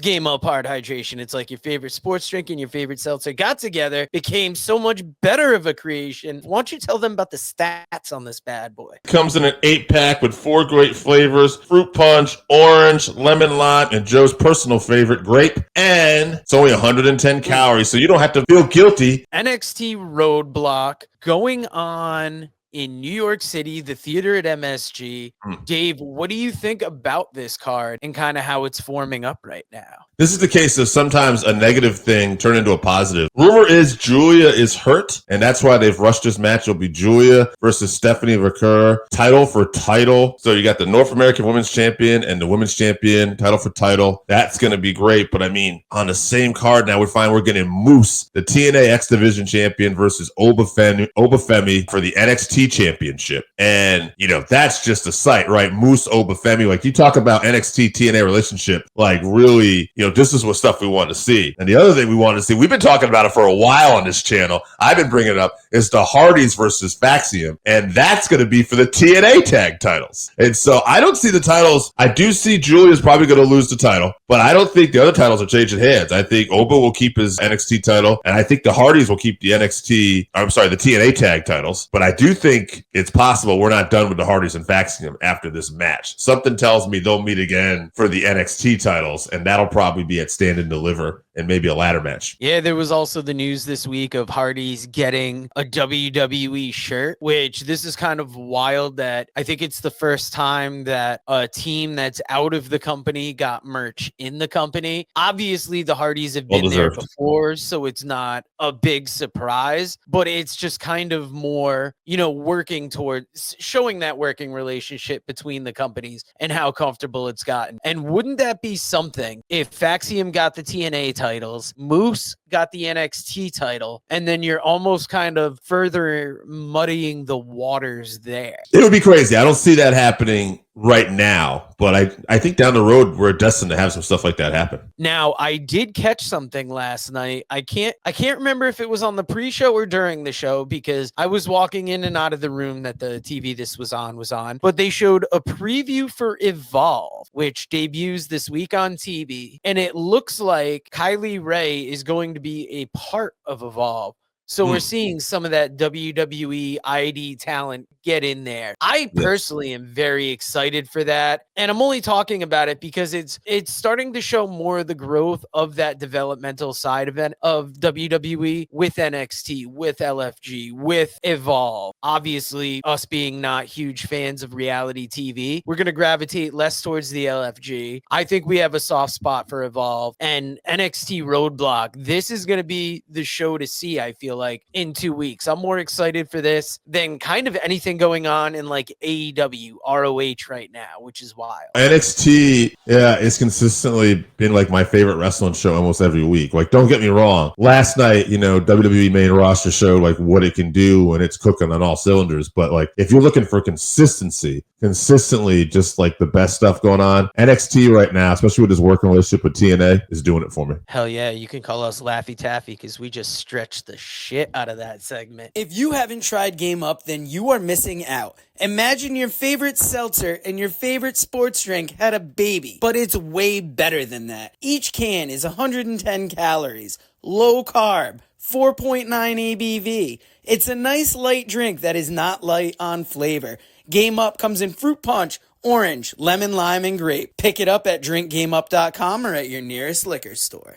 Game Up Hard Hydration. It's like your favorite sports drink and your favorite seltzer got together, became so much better of a creation. Why don't you tell them about the stats on this bad boy? Comes in an 8-pack with 4 great flavors: fruit punch, orange, lemon lime, and Joe's personal favorite, grape. And it's only 110 calories, so you don't have to feel guilty. NXT Roadblock going on in New York City, the theater at MSG. Dave, what do you think about this card and kind of how it's forming up right now? This is the case of sometimes a negative thing turn into a positive. Rumor is Julia is hurt, and that's why they've rushed this match. It'll be Julia versus Stephanie Verker, title for title. So you got the North American Women's Champion and the Women's Champion, title for title. That's going to be great. But I mean, on the same card now, we find we're getting Moose, the TNA X Division Champion, versus Obafemi for the NXT Championship. And, you know, that's just a sight, right? Moose, Obafemi. Like, you talk about NXT TNA relationship, like, really, you know, this is what stuff we want to see. And the other thing we want to see, we've been talking about it for a while on this channel, I've been bringing it up, is the Hardys versus Faxium. And that's going to be for the TNA tag titles. And so I don't see the titles. I do see Julia's probably going to lose the title, but I don't think the other titles are changing hands. I think Oba will keep his NXT title, and I think the Hardys will keep the the TNA tag titles. But I do think it's possible we're not done with the Hardys and Faxium after this match. Something tells me they'll meet again for the NXT titles, and that'll probably be at Stand and Deliver and maybe a ladder match. Yeah, there was also the news this week of Hardy's getting a WWE shirt, which this is kind of wild that I think it's the first time that a team that's out of the company got merch in the company. Obviously, the Hardys have been there before, so it's not a big surprise, but it's just kind of more, you know, working towards showing that working relationship between the companies and how comfortable it's gotten. And wouldn't that be something if Faxium got the TNA titles, Moose got the NXT title, and then you're almost kind of further muddying the waters there? It would be crazy. I don't see that happening right now, but I think down the road we're destined to have some stuff like that happen. Now, I did catch something last night. I can't remember if it was on the pre-show or during the show because I was walking in and out of the room that the TV this was on, but they showed a preview for Evolve, which debuts this week on TV, and it looks like Kylie Ray is going to be a part of Evolve. So we're seeing some of that WWE ID talent get in there. I personally am very excited for that. And I'm only talking about it because it's starting to show more of the growth of that developmental side of WWE with NXT, with LFG, with Evolve. Obviously, us being not huge fans of reality TV, we're going to gravitate less towards the LFG. I think we have a soft spot for Evolve and NXT Roadblock. This is going to be the show to see, I feel like, in 2 weeks. I'm more excited for this than kind of anything going on in like AEW, ROH right now, which is wild. NXT, it's consistently been like my favorite wrestling show almost every week. Like, don't get me wrong. Last night, you know, WWE main roster showed like what it can do and it's cooking on all cylinders. But like, if you're looking for consistently just like the best stuff going on, NXT right now, especially with his working relationship with TNA, is doing it for me. Hell yeah, you can call us Laffy Taffy because we just stretched the shit out of that segment. If you haven't tried Game Up, then you are missing out. Imagine your favorite seltzer and your favorite sports drink had a baby, but it's way better than that. Each can is 110 calories, low carb, 4.9 ABV. It's a nice light drink that is not light on flavor. Game Up comes in fruit punch, orange, lemon, lime, and grape. Pick it up at drinkgameup.com or at your nearest liquor store.